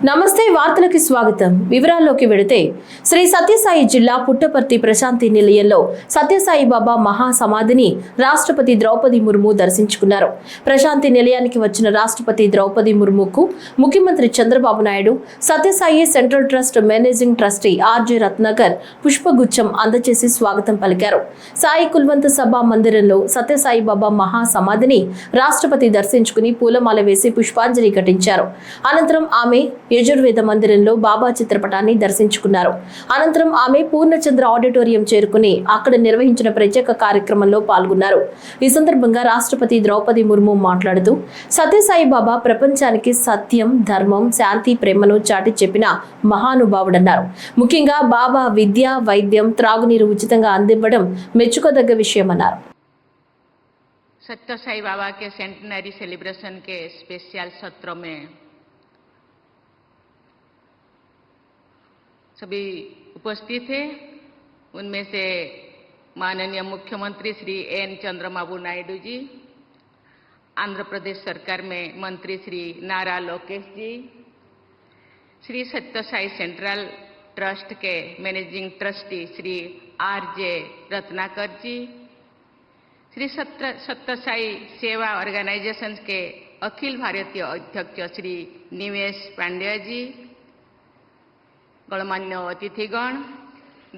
నమస్తే వార్తలకు స్వాగతం. వివరాల్లోకి వెళితే శ్రీ సత్యసాయి జిల్లా పుట్టపర్తి ప్రశాంతి నిలయంలో సత్యసాయి బాబా మహా సమాధిని రాష్ట్రపతి ద్రౌపది ముర్ము దర్శించుకున్నారు. ప్రశాంతి నిలయానికి వచ్చిన రాష్ట్రపతి ద్రౌపది ముర్ముకు ముఖ్యమంత్రి Chandrababu Naidu, Sathyasai central trust managing trustee RJ Ratnakar పుష్పగుచ్చం అందజేసి స్వాగతం పలికారు. సాయి కుల్వంత్ సభా మందిరంలో సత్యసాయి బాబా మహా సమాధిని రాష్ట్రపతి దర్శించుకుని పూలమాల వేసి పుష్పాంజలి ఘటించారు. అనంతరం ఆమె యజుర్వేద మందిరంలో బాబా చిత్రపటాన్ని దర్శించుకున్నారు. అనంతరం ఆమె పూర్ణచంద్ర ఆడిటోరియం చేరుకుని అక్కడ నిర్వహించిన ప్రత్యేక కార్యక్రమంలో పాల్గొన్నారు. ఈ సందర్భంగా రాష్ట్రపతి ద్రౌపది ముర్ము మాట్లాడుతూ సత్యసాయి బాబా ప్రపంచానికి సత్యం, ధర్మం, శాంతి, ప్రేమను చాటి చెప్పిన మహానుభావుడన్నారు. ముఖ్యంగా బాబా విద్య, వైద్యం, త్రాగునీరు ఉచితంగా అందివ్వడం మెచ్చుకోదగ్గ విషయమన్నారు. सत्यसाई बाबा के सेंटेनरी सेलिब्रेशन के स्पेशल सत्रों में सभी उपस्थित थे। उनमें से माननीय मुख्यमंत्री श्री एन चंद्रबाबू नायडू जी, आंध्र प्रदेश सरकार में मंत्री श्री नारा लोकेश जी, श्री सत्यसाई सेंट्रल ट्रस्ट के managing trustee Shri RJ Ratnakar ji, Shri Sathyasai Seva organisation के अखिल भारतीय अध्यक्ष श्री निवेश पांड्या जी, गणमान्य अतिथिगण,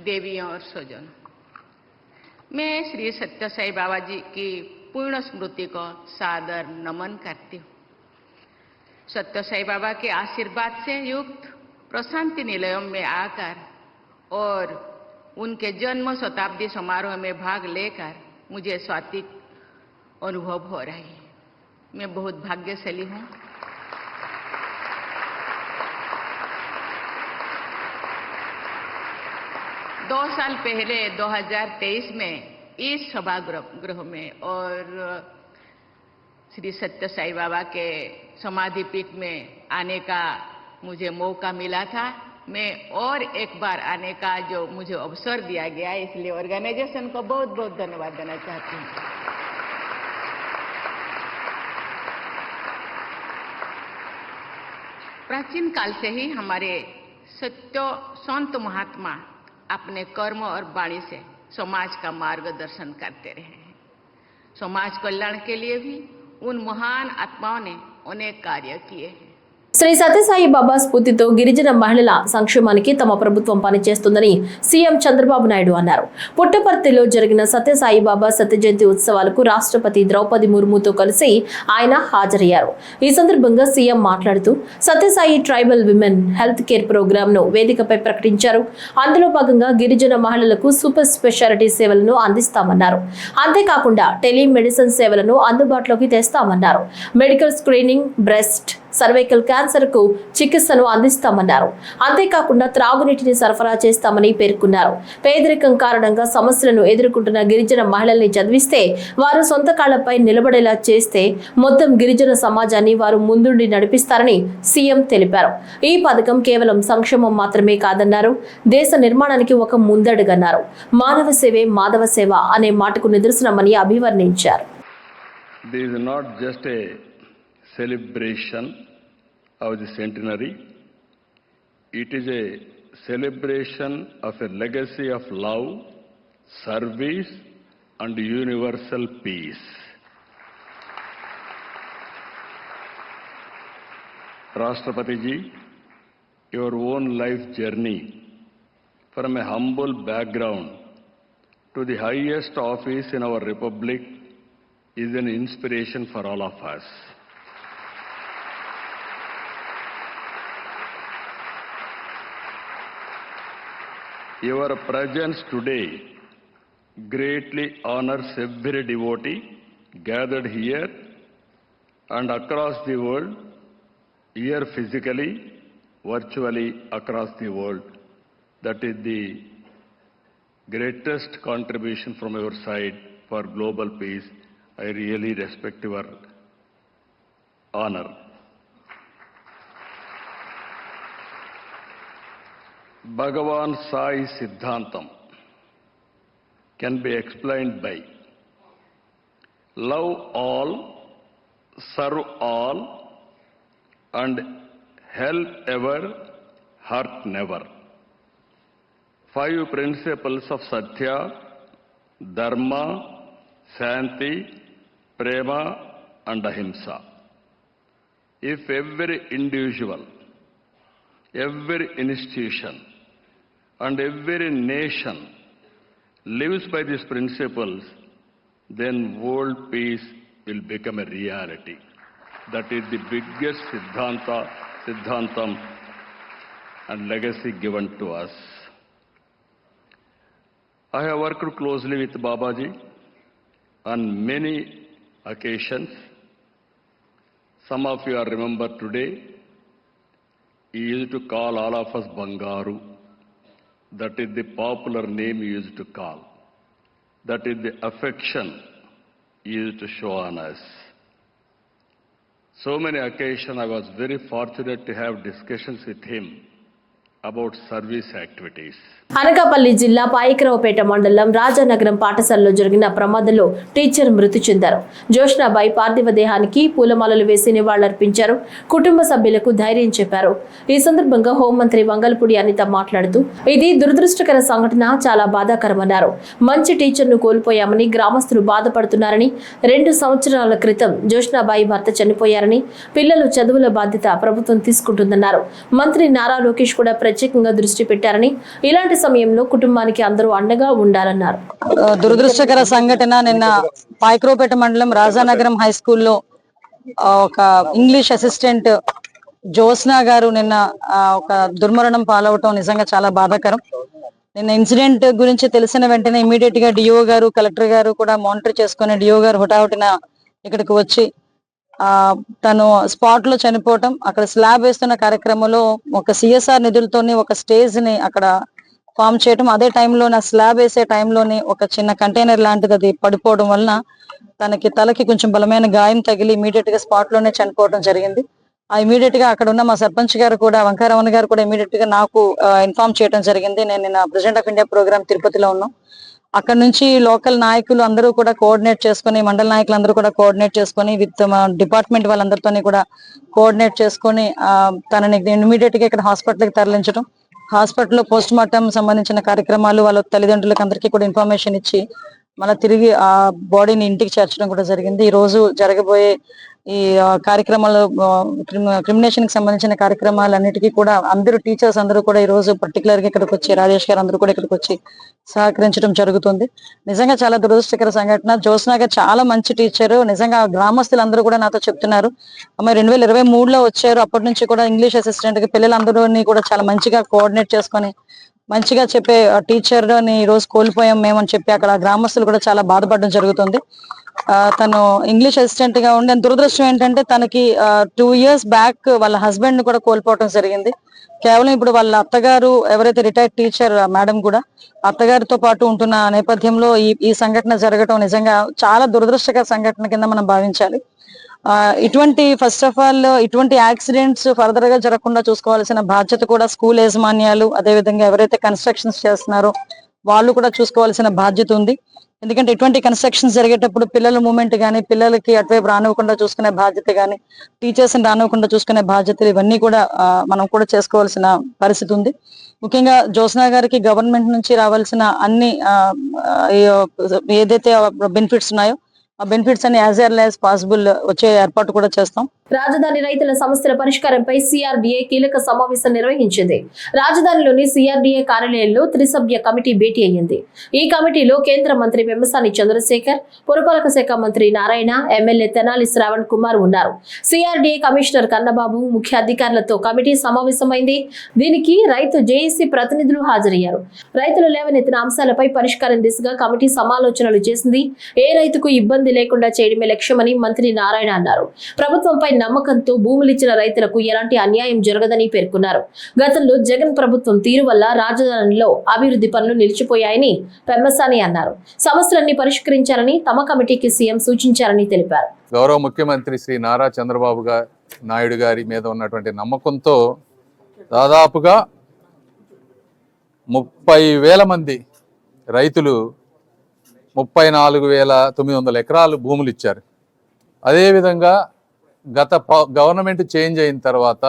देवियों और स्वजन, मैं श्री सत्यसाई बाबा जी की पूर्ण स्मृति को सादर नमन करती हूँ। सत्यसाई बाबा के आशीर्वाद से युक्त प्रशांति निलयों में आकर और उनके जन्म शताब्दी समारोह में भाग लेकर मुझे स्वात्विक अनुभव हो रहा है। मैं बहुत भाग्यशाली हूँ। दो साल पहले 2023 में इस सभागृह में और श्री सत्यसाई बाबा के समाधि पीठ में आने का मुझे मौका मिला था। मैं और एक बार आने का जो मुझे अवसर दिया गया, इसलिए ऑर्गेनाइजेशन को बहुत बहुत धन्यवाद देना चाहती हूँ। प्राचीन काल से ही हमारे सत्य संत महात्मा अपने कर्म और वाणी से समाज का मार्गदर्शन करते रहे हैं। समाज कल्याण के लिए भी उन महान आत्माओं ने अनेक कार्य किए हैं। శ్రీ సత్యసాయి బాబా స్ఫూర్తితో గిరిజన మహిళల సంక్షేమానికి తమ ప్రభుత్వం పనిచేస్తుందని సీఎం చంద్రబాబు నాయుడు అన్నారు. పుట్టపర్తిలో జరిగిన సత్యసాయి బాబా సత్య జయంతి ఉత్సవాలకు రాష్ట్రపతి ద్రౌపది ముర్ముతో కలిసి ఆయన హాజరయ్యారు. ఈ సందర్భంగా సీఎం మాట్లాడుతూ Sathya Sai tribal women health care programme ను వేదికపై ప్రకటించారు. అందులో భాగంగా గిరిజన మహిళలకు సూపర్ స్పెషాలిటీ సేవలను అందిస్తామన్నారు. అంతేకాకుండా టెలిమెడిసిన్ సేవలను అందుబాటులోకి తెస్తామన్నారు. Medical screening, breast, cervical cancer కు చికిత్సను అందిస్తామన్నారు. అంతేకాకుండా త్రాగునీటిని సరఫరా చేస్తామని పేర్కొన్నారు. పేదరికం కారణంగా సమస్యలను ఎదుర్కొంటున్న గిరిజన మహిళల్ని చదివిస్తే, వారు సొంత కాళ్లపై నిలబడేలా చేస్తే మొత్తం గిరిజన సమాజాన్ని వారు ముందుండి నడిపిస్తారని సీఎం తెలిపారు. ఈ పథకం కేవలం సంక్షేమం మాత్రమే కాదన్నారు. దేశ నిర్మాణానికి ఒక ముందడుగన్నారు. మానవ సేవే మాధవ సేవ అనే మాటకు నిదర్శనమని అభివర్ణించారు. Celebration of the centenary. It is a celebration of a legacy of love, service and universal peace. Rashtrapati ji, your own life journey from a humble background to the highest office in our republic is an inspiration for all of us. Your presence today greatly honors every devotee gathered here and across the world, here physically, virtually across the world. That is the greatest contribution from your side for global peace. I really respect your honor. Bhagavan Sai Siddhantam can be explained by love all, serve all, and help ever, hurt never. 5 principles of Satya, Dharma, Shanti, Prema and Ahimsa. If every individual, every institution and every nation lives by these principles, then world peace will become a reality. That is the biggest Siddhantam and legacy given to us. I have worked closely with Babaji on many occasions. Some of you are remember today, he used to call all of us Bangaru. That is the popular name he used to call. That is the affection he used to show on us. So many occasions I was very fortunate to have discussions with him about service activities. Anakapalli జిల్లా పాయకరావుపేట మండలం రాజానగరం పాఠశాలలో జరిగిన ప్రమాదంలో teacher మృతి చెందారు. జోష్నాబాయి పార్థివ దేహానికి పూలమాలలు వేసి నివాళులర్పించారు. కుటుంబ సభ్యులకు ధైర్యం చెప్పారు. ఈ సందర్భంగా హోంమంత్రి వంగల్పూడి అనిత మాట్లాడుతూ ఇది దురదృష్టకర సంఘటన, చాలా బాధాకరమన్నారు. మంచి టీచర్ను కోల్పోయామని గ్రామస్తులు బాధపడుతున్నారని, 2 సంవత్సరాల క్రితం జోష్నాబాయి భర్త చనిపోయారని, పిల్లలు చదువుల బాధ్యత ప్రభుత్వం తీసుకుంటుందన్నారు. మంత్రి నారా లోకేష్ కూడా ప్రత్యేకంగా దృష్టి పెట్టారని, ఇలాంటి సమయంలో కుటుంబానికి అందరూ అండగా ఉండాలన్నారు. దురదృష్టకర సంఘటన నిన్న పాయకరావుపేట మండలం రాజానగరం హై స్కూల్లో ఒక ఇంగ్లీష్ అసిస్టెంట్ జ్యోత్స్న గారు నిన్న ఒక దుర్మరణం పాలవటం నిజంగా చాలా బాధాకరం. నిన్న ఇన్సిడెంట్ గురించి తెలిసిన వెంటనే ఇమీడియట్ గా డిఓ గారు, కలెక్టర్ గారు కూడా మానిటర్ చేసుకుని డిఓ గారు హుటాహుటిన ఇక్కడికి వచ్చి తను స్పాట్ లో చనిపోవటం, అక్కడ స్లాబ్ వేస్తున్న కార్యక్రమంలో ఒక సిఎస్ఆర్ నిధులతోని ఒక స్టేజ్ ని అక్కడ ఫామ్ చేయటం, అదే టైంలో నా స్లాబ్ వేసే టైంలోనే ఒక చిన్న కంటైనర్ లాంటిది అది పడిపోవడం వలన తనకి తలకి కొంచెం బలమైన గాయం తగిలి ఇమీడియట్ గా స్పాట్ లోనే చనిపోవడం జరిగింది. ఇమీడియట్ గా అక్కడ ఉన్న మా సర్పంచ్ గారు కూడా, వంకారమణ గారు కూడా ఇమీడియట్ గా నాకు ఇన్ఫార్మ్ చేయడం జరిగింది. నేను నిన్న ప్రెసిడెంట్ ఆఫ్ ఇండియా ప్రోగ్రామ్ తిరుపతిలో ఉన్నాం. అక్కడ నుంచి లోకల్ నాయకులు అందరూ కూడా కోఆర్డినేట్ చేసుకుని, మండల నాయకులు అందరూ కూడా కోఆర్డినేట్ చేసుకుని, విత్ డిపార్ట్మెంట్ వాళ్ళందరితోని కూడా కోఆర్డినేట్ చేసుకుని తనని ఇమీడియట్ గా ఇక్కడ హాస్పిటల్కి తరలించడం, హాస్పిటల్లో పోస్ట్ మార్టం సంబంధించిన కార్యక్రమాలు వాళ్ళ తల్లిదండ్రులకు అందరికీ కూడా ఇన్ఫర్మేషన్ ఇచ్చి మళ్ళీ తిరిగి ఆ బాడీని ఇంటికి చేర్చడం కూడా జరిగింది. ఈ రోజు జరగబోయే ఈ కార్యక్రమాలు, క్రిమినేషన్ కి సంబంధించిన కార్యక్రమాలన్నిటికీ కూడా అందరూ టీచర్స్ అందరూ కూడా ఈ రోజు పర్టికులర్ గా ఇక్కడికి వచ్చి, రాజేష్ గారు అందరూ కూడా ఇక్కడికి వచ్చి సహకరించడం జరుగుతుంది. నిజంగా చాలా దురదృష్టకర సంఘటన. జ్యోత్స్న గారు చాలా మంచి టీచరు. నిజంగా గ్రామస్తులందరూ కూడా నాతో చెప్తున్నారు, అమ్మాయి 2023లో వచ్చారు, అప్పటి నుంచి కూడా ఇంగ్లీష్ అసిస్టెంట్ కి పిల్లలందరూని కూడా చాలా మంచిగా కోఆర్డినేట్ చేసుకొని మంచిగా చెప్పే టీచర్ ని ఈ రోజు కోల్పోయాం మేమని చెప్పి అక్కడ గ్రామస్తులు కూడా చాలా బాధపడడం జరుగుతుంది. తను ఇంగ్లీష్ అసిస్టెంట్ గా ఉండే దురదృష్టం ఏంటంటే తనకి 2 years బ్యాక్ వాళ్ళ హస్బెండ్ ని కూడా కోల్పోవడం జరిగింది. కేవలం ఇప్పుడు వాళ్ళ అత్తగారు ఎవరైతే రిటైర్డ్ టీచర్ మేడం కూడా అత్తగారితో పాటు ఉంటున్న నేపథ్యంలో ఈ సంఘటన జరగటం నిజంగా చాలా దురదృష్టకర సంఘటన కింద మనం భావించాలి. ఇటువంటి ఫస్ట్ ఆఫ్ ఆల్ ఇటువంటి యాక్సిడెంట్స్ ఫర్దర్ గా జరగకుండా చూసుకోవాల్సిన బాధ్యత కూడా స్కూల్ యాజమాన్యాలు, అదేవిధంగా ఎవరైతే కన్స్ట్రక్షన్స్ చేస్తున్నారో వాళ్ళు కూడా చూసుకోవాల్సిన బాధ్యత ఉంది. ఎందుకంటే ఇటువంటి కన్స్ట్రక్షన్స్ జరిగేటప్పుడు పిల్లల మూమెంట్ కానీ, పిల్లలకి అటువైపు రానివ్వకుండా చూసుకునే బాధ్యత కానీ, టీచర్స్ ని రానివ్వకుండా చూసుకునే బాధ్యతలు ఇవన్నీ కూడా మనం కూడా చేసుకోవాల్సిన పరిస్థితి ఉంది. ముఖ్యంగా జ్యోత్స్న గారికి గవర్నమెంట్ నుంచి రావాల్సిన అన్ని ఏదైతే బెనిఫిట్స్ ఉన్నాయో ఆ బెనిఫిట్స్ అన్ని యాజ్ ఎర్లీ యాజ్ పాసిబుల్ వచ్చే ఏర్పాటు కూడా చేస్తాం. రాజధాని రైతుల సమస్యల పరిష్కారంపై సిఆర్డీఏ కీలక సమావేశం నిర్వహించింది. రాజధానిలోని సిఆర్డీఏ కార్యాలయంలో 3 సభ్య కమిటీ భేటీ అయ్యింది. ఈ కమిటీలో కేంద్ర మంత్రి పెమ్మసాని చంద్రశేఖర్, పురపాలక శాఖ మంత్రి నారాయణ, ఎమ్మెల్యే తెనాలి శ్రావణ్ కుమార్ ఉన్నారు. సిఆర్డీఏ కమిషనర్ కన్నబాబు ముఖ్య అధికారులతో కమిటీ సమావేశమైంది. దీనికి రైతు జేఏసీ ప్రతినిధులు హాజరయ్యారు. రైతులు లేవనెత్తిన అంశాలపై పరిష్కారం దిశగా కమిటీ సమాలోచనలు చేసింది. ఏ రైతుకు ఇబ్బంది లేకుండా చేయడమే లక్ష్యమని మంత్రి నారాయణ అన్నారు. ప్రభుత్వంపై నమ్మకంతో భూములిచ్చిన రైతులకు ఎలాంటి అన్యాయం జరగదని పేర్కొన్నారు. గతంలో జగన్ ప్రభుత్వం తీరు వల్ల రాజధానిలో అభివృద్ధి పనులు నిలిచిపోయాయని పెమ్మసాని అన్నారు. సమస్యలన్నీ పరిష్కరించాలని తమ కమిటీకి సీఎం సూచించారని తెలిపారు. గౌరవ ముఖ్యమంత్రి శ్రీ నారా చంద్రబాబు నాయుడు గారి మీద ఉన్నటువంటి నమ్మకంతో దాదాపుగా 30,000 మంది రైతులు 34,900 ఎకరాలు భూములు ఇచ్చారు. అదేవిధంగా గత గవర్నమెంట్ చేంజ్ అయిన తర్వాత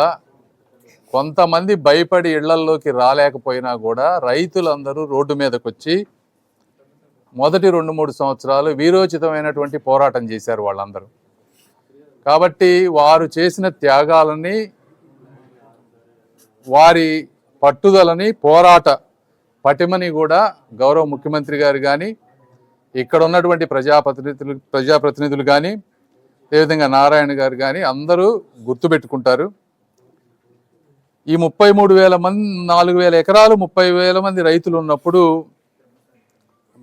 కొంతమంది భయపడి ఇళ్లల్లోకి రాలేకపోయినా కూడా రైతులందరూ రోడ్డు మీదకి వచ్చి మొదటి 2-3 సంవత్సరాలు వీరోచితమైనటువంటి పోరాటం చేశారు వాళ్ళందరూ. కాబట్టి వారు చేసిన త్యాగాలని, వారి పట్టుదలని, పోరాట పటిమని కూడా గౌరవ ముఖ్యమంత్రి గారు కానీ, ఇక్కడ ఉన్నటువంటి ప్రజాప్రతినిధులు కానీ, అదేవిధంగా నారాయణ గారు కానీ అందరూ గుర్తుపెట్టుకుంటారు. ఈ 33,000 మంది, 4,000 ఎకరాలు, 30,000 మంది రైతులు ఉన్నప్పుడు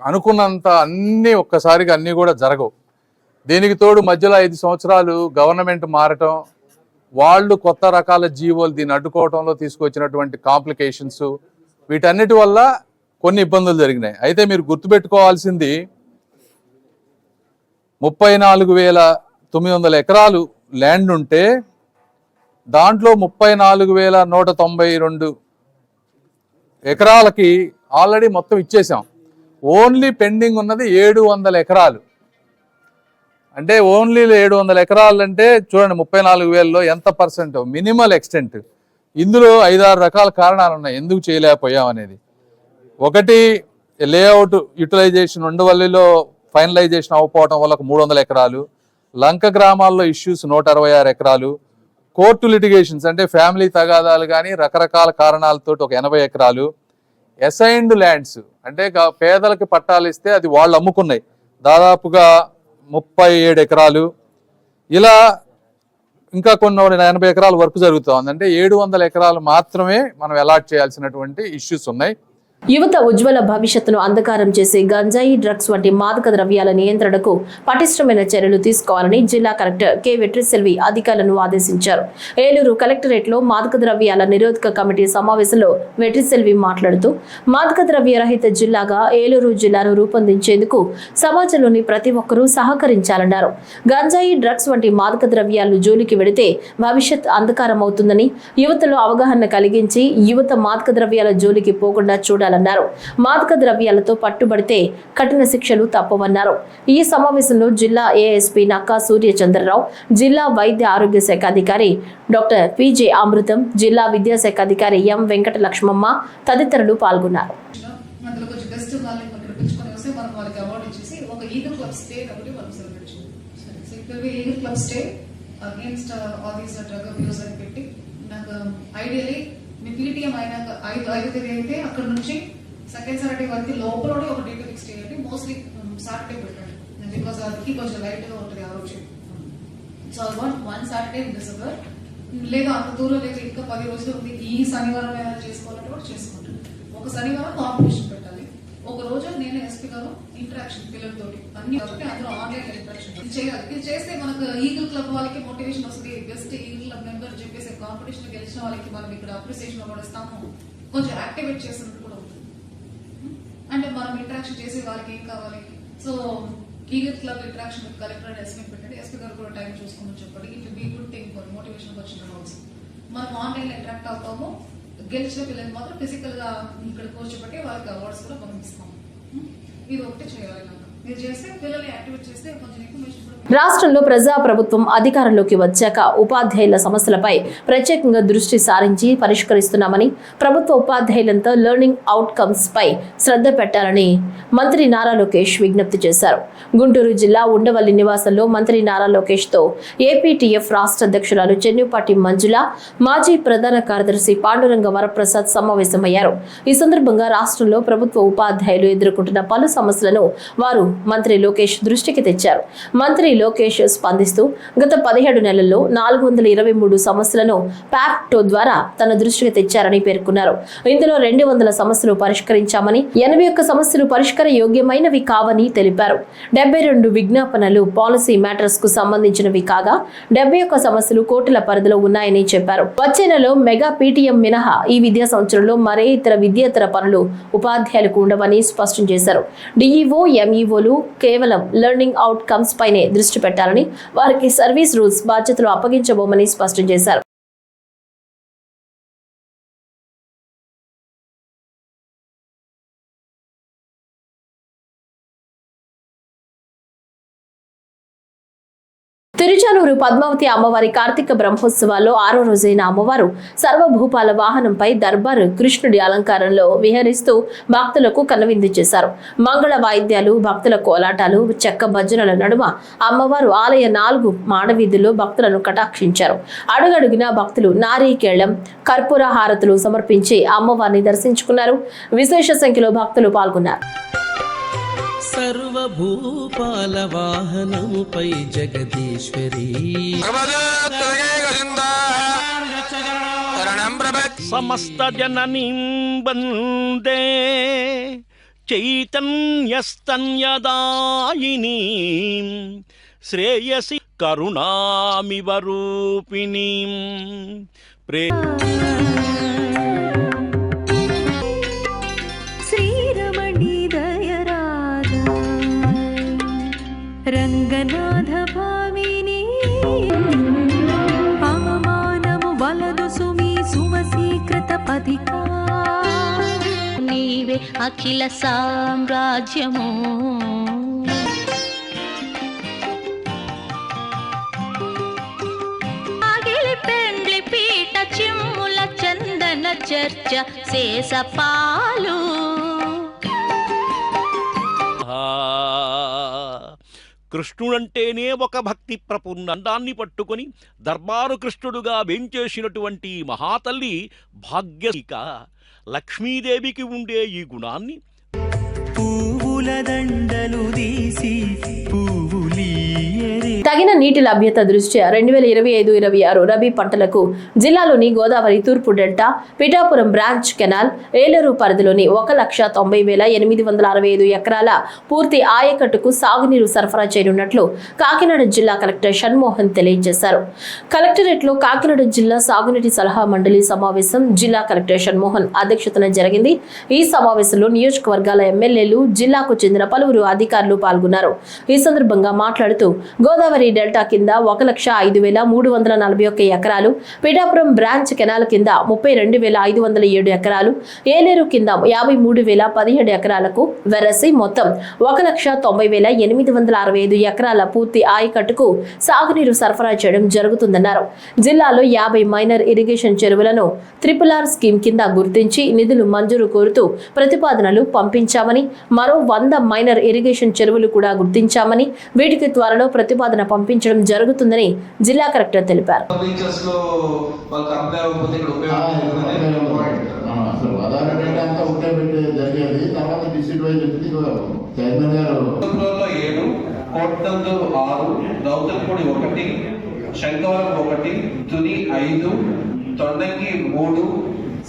అనుకున్నంత అన్నీ ఒక్కసారిగా అన్నీ కూడా జరగవు. దీనికి తోడు మధ్యలో 5 సంవత్సరాలు గవర్నమెంట్ మారటం, వాళ్ళు కొత్త రకాల జీవోలు దీన్ని అడ్డుకోవడంలో తీసుకొచ్చినటువంటి కాంప్లికేషన్స్, వీటన్నిటి వల్ల కొన్ని ఇబ్బందులు జరిగినాయి. అయితే మీరు గుర్తుపెట్టుకోవాల్సింది 34,900 ఎకరాలు ల్యాండ్ ఉంటే దాంట్లో 34,192 ఎకరాలకి ఆల్రెడీ మొత్తం ఇచ్చేసాం. ఓన్లీ పెండింగ్ ఉన్నది 700 ఎకరాలు. అంటే ఓన్లీ 700 ఎకరాలు అంటే చూడండి 34,000లో ఎంత పర్సెంట్, మినిమల్ ఎక్స్టెంట్. ఇందులో 5-6 రకాల కారణాలు ఉన్నాయి ఎందుకు చేయలేకపోయాం అనేది. ఒకటి, లేఅవుట్ యూటిలైజేషన్ ఉండవల్లిలో ఫైనలైజేషన్ అవ్వకపోవడం వల్ల 300 ఎకరాలు, లంక గ్రామాల్లో ఇష్యూస్ 166 ఎకరాలు, కోర్టు లిటిగేషన్స్ అంటే ఫ్యామిలీ తగాదాలు కానీ రకరకాల కారణాలతో ఒక 80 ఎకరాలు, అసైన్డ్ ల్యాండ్స్ అంటే పేదలకి పట్టాలు ఇస్తే అది వాళ్ళు అమ్ముకున్నాయి దాదాపుగా 37 ఎకరాలు, ఇలా ఇంకా కొన్ని 80 ఎకరాల వరకు జరుగుతోంది. అంటే 700 ఎకరాలు మాత్రమే మనం అలాట్ చేయాల్సినటువంటి ఇష్యూస్ ఉన్నాయి. యువత ఉజ్వల భవిష్యత్తును అంధకారం చేసే గంజాయి, డ్రగ్స్ వంటి మాదక ద్రవ్యాల నియంత్రణకు పటిష్టమైన చర్యలు తీసుకోవాలని జిల్లా కలెక్టర్ కె వెట్రిసెల్వి అధికారులను ఆదేశించారు. ఏలూరు కలెక్టరేట్లో మాదక ద్రవ్యాల నిరోధక కమిటీ సమావేశంలో వెట్రిసెల్వి మాట్లాడుతూ మాదక ద్రవ్య రహిత జిల్లాగా ఏలూరు జిల్లాను రూపొందించేందుకు సమాజంలోని ప్రతి ఒక్కరూ సహకరించాలన్నారు. గంజాయి, డ్రగ్స్ వంటి మాదక ద్రవ్యాలు జోలికి వెడితే భవిష్యత్ అంధకారం అవుతుందని, యువతలో అవగాహన కలిగించి యువత మాదక ద్రవ్యాల జోలికి పోకుండా చూడాలన్నారు. మాదక ద్రవ్యాలతో పట్టుబడితే కఠిన శిక్షలు తప్పవన్నారు. ఈ సమావేశంలో జిల్లా ఏఎస్పీ నక్కా సూర్యచంద్రరావు, జిల్లా వైద్య ఆరోగ్య శాఖ అధికారి డాక్టర్ పిజే అమృతం, జిల్లా విద్యాశాఖ అధికారి ఎం వెంకట లక్ష్మమ్మ తదితరులు పాల్గొన్నారు. మీ పీటీఎం అయినాక 5 అయితే అక్కడ నుంచి సెకండ్ సాటర్డే వరకు లోపల ఒక డేట్ ఫిక్స్ చేయండి. మోస్ట్లీ సాటర్డే పెట్టండి, బికాస్ అది కొంచెం లైట్ గా ఉంటుంది ఆ రోజు. So I want 1 Saturday in December, లేదా అంత దూరం లేదు ఇంకా 10 రోజులు ఉంది, ఈ శనివారం ఏమైనా చేసుకోవాలంటే కూడా చేసుకుంటాను. ఒక శనివారం కాంపిటీషన్ పెట్టాలి, ఒక రోజు నేను ఎస్పీ గారు ఇంటరాక్షన్ పిల్లలతో అన్ని కాబట్టి అందులో ఆన్లైన్ ఇంటరాక్షన్ ఇది చేయాలి. ఇది చేస్తే మనకు ఈగల్ క్లబ్ వాళ్ళకి మోటివేషన్ వస్తుంది. బెస్ట్ ఈగల్ క్లబ్ మెంబర్ చెప్పేసి కాంపిటీషన్ గెలిచిన వాళ్ళకి మనం ఇక్కడ అప్రిసియేషన్ కూడా ఇస్తాము, కొంచెం యాక్టివేట్ చేసినట్టు కూడా ఉంటుంది. అంటే మనం ఇంటరాక్షన్ చేసే వాళ్ళకి ఏం కావాలి. So eagle club interaction with collector and SP పెట్టండి, ఎస్పీ గారు కూడా టైం చూసుకోమని చెప్పండి. It be good thing for motivation వచ్చిన ఆల్సో. మనం ఆన్లైన్ ఇంటరాక్ట్ అవుతాము, గెలిచిన పిల్లలు మాత్రం ఫిజికల్ గా ఇక్కడ కూర్చోబెట్టి వాళ్ళకి అవార్డ్స్ కూడా మనం ఇస్తాము. ఇది ఒకటి చేయాలి. మీరు చేస్తే పిల్లల్ని యాక్టివేట్ చేస్తే కొంచెం ఇన్ఫర్మేషన్. రాష్ట్రంలో ప్రజాప్రభుత్వం అధికారంలోకి వచ్చాక ఉపాధ్యాయుల సమస్యలపై ప్రత్యేకంగా దృష్టి సారించి పరిష్కరిస్తున్నామని, ప్రభుత్వ ఉపాధ్యాయులంతా లెర్నింగ్ అవుట్కమ్స్ పై శ్రద్ధ పెట్టాలని మంత్రి నారా లోకేష్ విజ్ఞప్తి చేశారు. గుంటూరు జిల్లా ఉండవల్లి నివాసంలో మంత్రి నారా లోకేష్ తో ఏపీటీఎఫ్ రాష్ట్ర అధ్యక్షురాలు చెన్నుపాటి మంజుల, మాజీ ప్రధాన కార్యదర్శి పాండురంగ వరప్రసాద్ సమావేశమయ్యారు. ఈ సందర్భంగా రాష్ట్రంలో ప్రభుత్వ ఉపాధ్యాయులు ఎదుర్కొంటున్న పలు సమస్యలను వారు మంత్రి లోకేష్ దృష్టికి తెచ్చారు. మంత్రి లోకేష్ స్పందిస్తూ గత 17 నెలల్లో 423 సమస్యలను ప్యాక్టో ద్వారా తన దృష్టికి తెచ్చారని పేర్కొన్నారు. ఇందులో 200 సమస్యలు పరిష్కరించామని, 81 సమస్యలు పరిష్కార యోగ్యమైనవి కావని తెలిపారు. 72 విజ్ఞాపనలు పాలసీ మ్యాటర్స్ కు సంబంధించినవి కాగా 71 సమస్యలు కోర్టుల పరిధిలో ఉన్నాయని చెప్పారు. వచ్చే నెలలో మెగా పీటీఎం మినహా ఈ విద్యా సంవత్సరంలో మరే ఇతర విద్యేతర పనులు ఉపాధ్యాయులకు ఉండవని స్పష్టం చేశారు. డిఈఓ, ఎంఈఓలు కేవలం లెర్నింగ్ అవుట్కమ్స్ పైనే దృష్టి పెట్టాలని, వారికి సర్వీస్ రూల్స్ బాధ్యతలు అప్పగించబోమని స్పష్టం చేశారు. తిరుచానూరు పద్మావతి అమ్మవారి కార్తీక బ్రహ్మోత్సవాల్లో 6వ రోజైన అమ్మవారు సర్వభూపాల వాహనంపై దర్బారు కృష్ణుడి అలంకారంలో విహరిస్తూ భక్తులకు కనువిందు చేశారు. మంగళ వాయిద్యాలు, భక్తుల కోలాటాలు, చెక్క భజనల నడుమ అమ్మవారు ఆలయ 4 మాడవీధుల్లో భక్తులను కటాక్షించారు. అడుగడుగునా భక్తులు నారీకేళం, కర్పూర హారతులు సమర్పించి అమ్మవారిని దర్శించుకున్నారు. విశేష సంఖ్యలో భక్తులు పాల్గొన్నారు. సర్వభూపాల వాహనముపై జగదీశ్వరి సమస్త జననీం వందే చైతన్యస్తన్యదాయినీం శ్రేయసి కరుణామివ రూపిణీం రంగనాథ భావిని అవమానము వలదు సుమి సువసీకృత పథికా నీవే అఖిల సామ్రాజ్యము అగిలి పెండ్లి పీట చిమ్ముల చందన చర్చ శేషపాలు కృష్ణుడంటేనే ఒక భక్తి ప్రపూర్ణందాన్ని పట్టుకొని దర్బారు కృష్ణుడుగా వేంచేసినటువంటి మహాతల్లి భాగ్యశిక లక్ష్మీదేవికి ఉండే ఈ గుణాన్ని పువ్వుల దండలు తీసి తగిన నీటి లభ్యత దృష్ట్యా 2025-26 రబీ పంటలకు జిల్లాలోని గోదావరి తూర్పు delta, Pithapuram branch canal, Eluru పరిధిలోని 1,90,865 ఎకరాల పూర్తి ఆయకట్టుకు సాగునీరు సరఫరా చేయనున్నట్లు కాకినాడ జిల్లా కలెక్టర్ షణ్మోహన్ తెలియజేశారు. కలెక్టరేట్లో కాకినాడ జిల్లా సాగునీటి సలహా మండలి సమావేశం జిల్లా కలెక్టర్ షణ్మోహన్ అధ్యక్షతన జరిగింది. ఈ సమావేశంలో నియోజకవర్గాల ఎమ్మెల్యేలు, జిల్లాకు చెందిన పలువురు అధికారులు పాల్గొన్నారు. ఈ సందర్భంగా మాట్లాడుతూ గోదావరి డెల్టా కింద 1,05,341 ఎకరాలు, పిఠాపురం బ్రాంచ్ కెనాల్ కింద 32,507 ఎకరాలు, ఏలేరు కింద 53,017 ఎకరాలకు వెరసి మొత్తం 1,90,865 ఎకరాల పూర్తి ఆయకట్టుకు సాగునీరు సరఫరా చేయడం జరుగుతుందన్నారు. జిల్లాలో 50 మైనర్ ఇరిగేషన్ చెరువులను RRR స్కీమ్ కింద గుర్తించి నిధులు మంజూరు కోరుతూ ప్రతిపాదనలు పంపించామని, మరో 100 మైనర్ ఇరిగేషన్ చెరువులు కూడా గుర్తించామని, వీటికి త్వరలో ప్రతిపాదన పంపించడం జరుగుతుందని జిల్లా కలెక్టర్ తెలిపారు. శంకవరం 1, తుని 5, తొండంగి 3,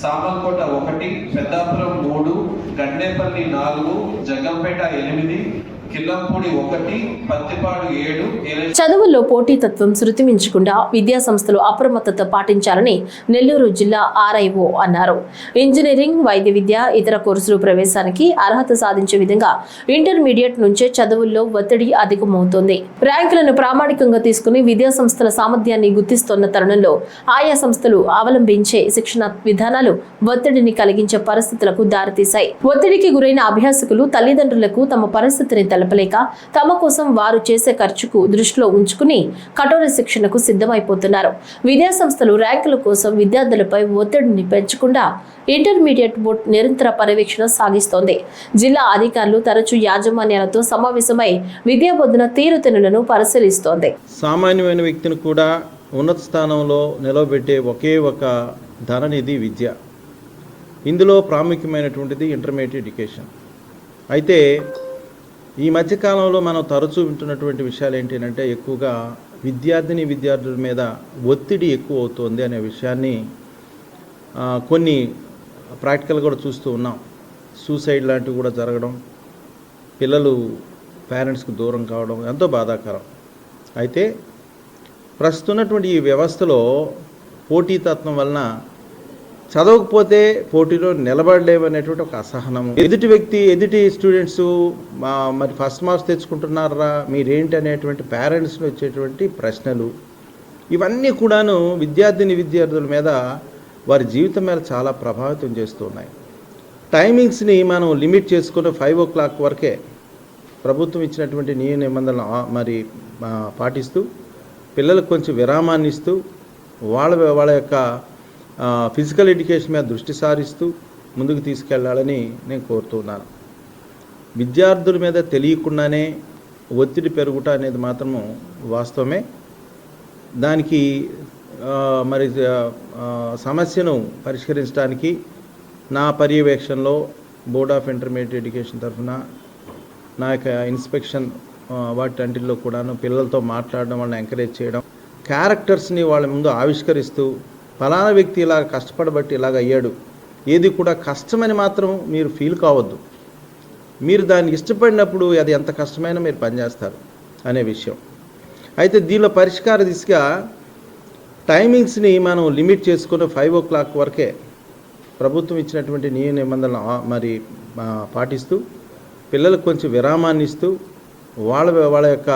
సామల్కోట 1, పెద్దాపురం 3, గండేపల్లి 4, జగంపేట 8, కిల్లంపూడి 1, పత్తిపాడు 7. చదువుల్లో పోటీతత్వం శృతిమించకుండా విద్యా సంస్థలు అప్రమత్తత పాటించాలని నెల్లూరు జిల్లా ఆర్ఐఓ అన్నారు. ఇంజనీరింగ్, వైద్య విద్య, ఇతర కోర్సులు ప్రవేశానికి అర్హత సాధించే విధంగా ఇంటర్మీడియట్ నుంచే చదువుల్లో ఒత్తిడి అధికమవుతోంది. ర్యాంకులను ప్రామాణికంగా తీసుకుని విద్యా సంస్థల సామర్థ్యాన్ని గుర్తిస్తున్న తరుణంలో ఆయా సంస్థలు అవలంబించే శిక్షణ విధానాలు ఒత్తిడిని కలిగించే పరిస్థితులకు దారితీశాయి. ఒత్తిడికి గురైన అభ్యాసకులు తల్లిదండ్రులకు తమ పరిస్థితిని తెలపలేక తమ కోసం వారు చేసే ఖర్చుకు దృష్టిలో ఉంచుకుని కఠోర శిక్షణకు సిద్ధమైపోతున్నారు. విద్యా సంస్థలు ర్యాంకుల కోసం విద్యార్థులపై ఒత్తిడిని పెంచకుండా ఇంటర్మీడియట్ బోర్డు నిరంతర పర్యవేక్షణ సాగిస్తోంది. జిల్లా అధికారులు తరచూ యాజమాన్యాలతో సమావేశమై విద్యా బోధన తీరుతెన్నులను పరిశీలిస్తోంది. సామాన్యమైన వ్యక్తిని కూడా ఉన్నత స్థానంలో నిలవబెట్టే ఒకే ఒక ధననిధి విద్య. ఇందులో ప్రాముఖ్యమైనటువంటిది ఇంటర్మీడియట్ ఎడ్యుకేషన్. అయితే ఈ మధ్యకాలంలో మనం తరచూ వింటున్నటువంటి విషయాలు ఏంటంటే ఎక్కువగా విద్యార్థుల మీద ఒత్తిడి ఎక్కువ అవుతుంది అనే విషయాన్ని కొన్ని ప్రాక్టికల్ కూడా చూస్తూ ఉన్నాం. సూసైడ్ లాంటివి కూడా జరగడం, పిల్లలు పేరెంట్స్కి దూరం కావడం ఎంతో బాధాకరం. అయితే ప్రస్తున్నటువంటి ఈ వ్యవస్థలో పోటీతత్వం వలన చదవకపోతే పోటీలో నిలబడలేమనేటువంటి ఒక అసహనం, ఎదుటి స్టూడెంట్స్ మరి ఫస్ట్ మార్క్స్ తెచ్చుకుంటున్నారా మీరేంటి అనేటువంటి పేరెంట్స్లో వచ్చేటువంటి ప్రశ్నలు, ఇవన్నీ కూడాను విద్యార్థుల మీద వారి జీవితం మీద చాలా ప్రభావితం చేస్తున్నాయి. టైమింగ్స్ని మనం లిమిట్ చేసుకుని 5 o'clock వరకే ప్రభుత్వం ఇచ్చినటువంటి నియమ నిబంధనలు మరి పాటిస్తూ పిల్లలకు కొంచెం విరామాన్ని ఇస్తూ వాళ్ళ యొక్క ఫిజికల్ ఎడ్యుకేషన్ మీద దృష్టి సారిస్తూ ముందుకు తీసుకెళ్లాలని నేను కోరుతున్నాను. విద్యార్థుల మీద తెలియకుండానే ఒత్తిడి పెరుగుట అనేది మాత్రము వాస్తవమే. దానికి మరి సమస్యను పరిష్కరించడానికి నా పర్యవేక్షణలో బోర్డ్ ఆఫ్ ఇంటర్మీడియట్ ఎడ్యుకేషన్ తరఫున నా యొక్క ఇన్స్పెక్షన్ వాటన్నిటిలో కూడాను పిల్లలతో మాట్లాడడం, వాళ్ళని ఎంకరేజ్ చేయడం, క్యారెక్టర్స్ని వాళ్ళ ముందు ఆవిష్కరిస్తూ ఫలానా వ్యక్తి ఇలాగ కష్టపడబట్టి ఇలాగ అయ్యాడు, ఏది కూడా కష్టమని మాత్రం మీరు ఫీల్ కావద్దు. మీరు దాన్ని ఇష్టపడినప్పుడు అది ఎంత కష్టమైనా మీరు పనిచేస్తారు అనే విషయం. అయితే దీనిలో పరిష్కార దిశగా టైమింగ్స్ని మనం లిమిట్ చేసుకుని 5 o'clock వరకే ప్రభుత్వం ఇచ్చినటువంటి నియమ నిబంధనలు మరి పాటిస్తూ పిల్లలకు కొంచెం విరామాన్ని ఇస్తూ వాళ్ళ యొక్క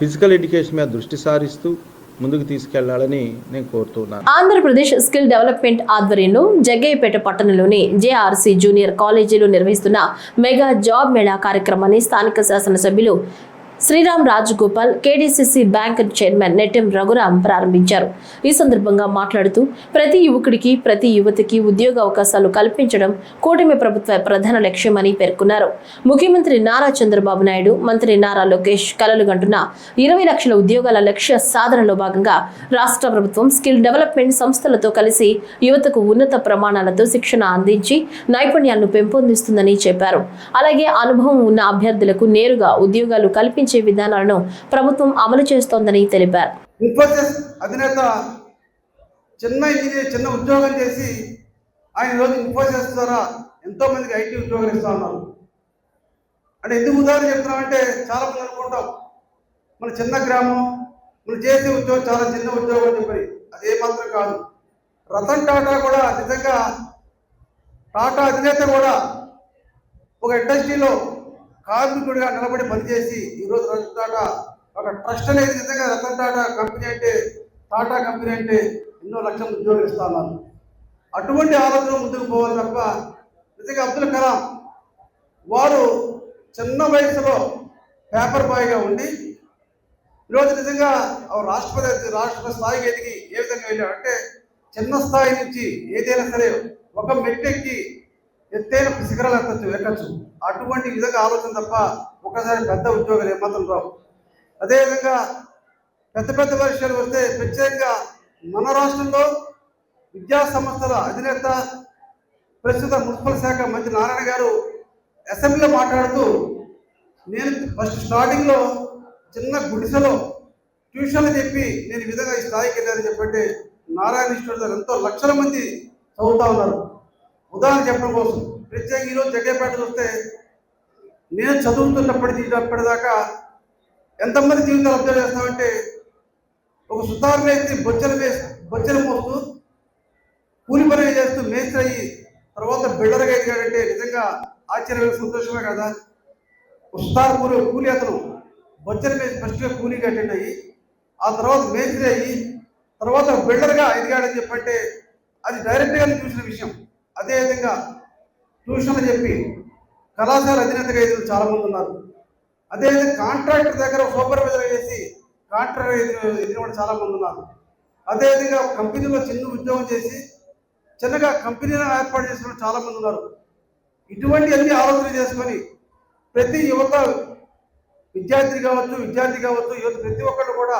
ఫిజికల్ ఎడ్యుకేషన్ మీద దృష్టి సారిస్తూ ముందుకు తీసుకెళ్లాలని నేను కోరుతున్నాను. ఆంధ్రప్రదేశ్ స్కిల్ డెవలప్మెంట్ ఆధ్వర్యంలో జగ్గయ్యపేట పట్టణంలోని జేఆర్సీ జూనియర్ కాలేజీలో నిర్వహిస్తున్న మెగా జాబ్ మేళా కార్యక్రమాన్ని స్థానిక శాసనసభ్యులు Sriram Rajagopal, KDCC bank chairman Nettem Raghuram ప్రారంభించారు. ఈ సందర్భంగా మాట్లాడుతూ ప్రతి యువకుడికి, ప్రతి యువతికి ఉద్యోగ అవకాశాలు కల్పించడం కూటమి ప్రభుత్వ ప్రధాన లక్ష్యమని పేర్కొన్నారు. ముఖ్యమంత్రి నారా చంద్రబాబు నాయుడు, మంత్రి నారా లోకేష్ కలలు గంటున్న 20 లక్షల ఉద్యోగాల లక్ష్య సాధనలో భాగంగా రాష్ట్ర ప్రభుత్వం స్కిల్ డెవలప్మెంట్ సంస్థలతో కలిసి యువతకు ఉన్నత ప్రమాణాలతో శిక్షణ అందించి నైపుణ్యాలను పెంపొందిస్తుందని చెప్పారు. అలాగే అనుభవం ఉన్న అభ్యర్థులకు నేరుగా ఉద్యోగాలు కల్పించే విధానాలను ప్రభుత్వం అమలు చేస్తోందని తెలిపారు. ఇన్ఫోసిస్ అధినేత చిన్న ఉద్యోగం చేసి ఆయన రోజు ఇన్ఫోసిస్ ద్వారా ఎంతో మందికి ఐటీ ఉద్యోగాలు ఇస్తా ఉన్నారు. అంటే ఎందుకు ఉదాహరణ చెప్తున్నామంటే చాలా మంది అనుకుంటాం మన చిన్న గ్రామం, మనం చేసే ఉద్యోగం చాలా చిన్న ఉద్యోగం అని చెప్పి. అది ఏమాత్రం కాదు. రతన్ టాటా కూడా నిజంగా టాటా అధినేత కూడా ఒక ఇండస్ట్రీలో కార్మికుడిగా నిలబడి పనిచేసి ఈరోజు రతన్ టాటా ఒక ట్రస్ట్ అనేది నిజంగా రతన్ టాటా కంపెనీ అంటే, టాటా కంపెనీ అంటే ఎన్నో లక్షల ఉద్యోగాలు ఇస్తా ఉన్నారు. అటువంటి ఆలోచన ముందుకు పోవాలి తప్ప నిజంగా అబ్దుల్ కలాం వారు చిన్న వయసులో పేపర్ బాయ్గా ఉండి ఈరోజు నిజంగా రాష్ట్రపతి స్థాయికి ఎదిగి ఏ విధంగా వెళ్ళాడు అంటే చిన్న స్థాయి నుంచి ఏదైనా సరే ఒక మెట్టెక్కి ఎత్తైన శిఖరాలు ఎక్కచ్చు. అటువంటి విధంగా ఆలోచన తప్ప ఒకసారి పెద్ద ఉద్యోగాలు ఏమాత్రం రావు. అదేవిధంగా పెద్ద విషయాలు వస్తే ప్రత్యేకంగా మన రాష్ట్రంలో విద్యా సంస్థల అధినేత ప్రస్తుత మున్సిపల్ శాఖ మంత్రి నారాయణ గారు అసెంబ్లీలో మాట్లాడుతూ, నేను ఫస్ట్ స్టార్టింగ్లో చిన్న గుడిసెలో ట్యూషన్లు చెప్పి నేను ఈ విధంగా ఈ స్థాయికి వెళ్ళాలని చెప్పంటే నారాయణ ఇన్స్టిట్యూట్ ఎంతో లక్షల మంది చదువుతూ ఉన్నారు. ఉదాహరణ చెప్పడం కోసం ప్రత్యేకంగా ఈరోజు జగ్గయ్యపేట చూస్తే నేను చదువుతున్నప్పటిదాకా ఎంతమంది జీవితాలు అబ్జర్వ్ చేస్తామంటే ఒక సుతారు మేస్త్రి బొచ్చలు మోస్తూ కూలి పని చేస్తూ మేస్త్రి అయ్యి తర్వాత బిల్డర్గా ఎదిగాడంటే నిజంగా ఆశ్చర్యమైన సంతోషమే కదా. సుతారు కూలి అతను బొచ్చలు మేస్త్రి ఫస్ట్గా కూలీగా అటెండ్ అయ్యి ఆ తర్వాత మేస్త్రి అయ్యి తర్వాత బిల్డర్గా ఎదిగాడని చెప్పంటే అది డైరెక్ట్గా చూసిన విషయం. అదేవిధంగా ట్యూషన్లు చెప్పి కళాశాల అధినేతగా ఎదురు చాలామంది ఉన్నారు. అదేవిధంగా కాంట్రాక్టర్ దగ్గర సూపర్వైజర్ చేసి కాంట్రాక్టర్ ఎదిరిన చాలామంది ఉన్నారు. అదేవిధంగా కంపెనీలో చిన్న ఉద్యోగం చేసి చిన్నగా కంపెనీలను ఏర్పాటు చేసిన చాలామంది ఉన్నారు. ఇటువంటి అన్ని ఆలోచన చేసుకొని ప్రతి యువత విద్యార్థి కావచ్చు యువత ప్రతి ఒక్కళ్ళు కూడా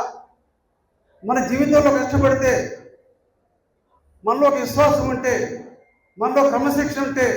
మన జీవితంలో కష్టపడితే, మనలో ఒక విశ్వాసం ఉంటే, మనలో క్రమశిక్షణ ఉంటే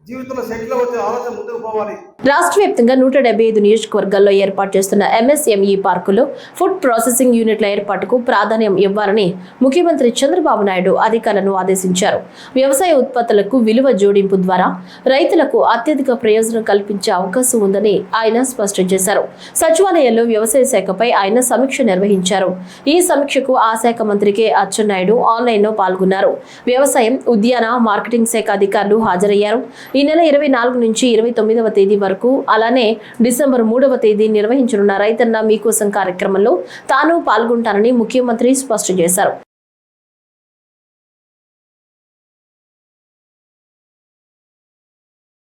జీవితంలో సెటిల్ అవుతే ఆలోచన ముందుకు పోవాలి. రాష్ట్ర వ్యాప్తంగా 175 నియోజకవర్గాల్లో ఏర్పాటు చేస్తున్న ఎంఎస్ఎంఈ పార్కులో ఫుడ్ ప్రాసెసింగ్ యూనిట్ల ఏర్పాటుకు ప్రాధాన్యం ఇవ్వాలని ముఖ్యమంత్రి చంద్రబాబు నాయుడు అధికారులను ఆదేశించారు. వ్యవసాయ ఉత్పత్తులకు విలువ జోడింపు ద్వారా రైతులకు అత్యధిక ప్రయోజనం కల్పించే అవకాశం ఉందని ఆయన స్పష్టం చేశారు. సచివాలయంలో వ్యవసాయ శాఖపై ఆయన సమీక్ష నిర్వహించారు. ఈ సమీక్షకు ఆ శాఖ మంత్రి కె అచ్చెన్నాయుడు ఆన్లైన్లో పాల్గొన్నారు. వ్యవసాయం, ఉద్యాన, మార్కెటింగ్ శాఖ అధికారులు హాజరయ్యారు. ఈ నెల 24 నుంచి 29వ తేదీ వరకు, అలానే డిసెంబర్ 3వ తేదీ నిర్వహించనున్న రైతన్న మీకోసం కార్యక్రమంలో తాను పాల్గొంటానని ముఖ్యమంత్రి స్పష్టం చేశారు.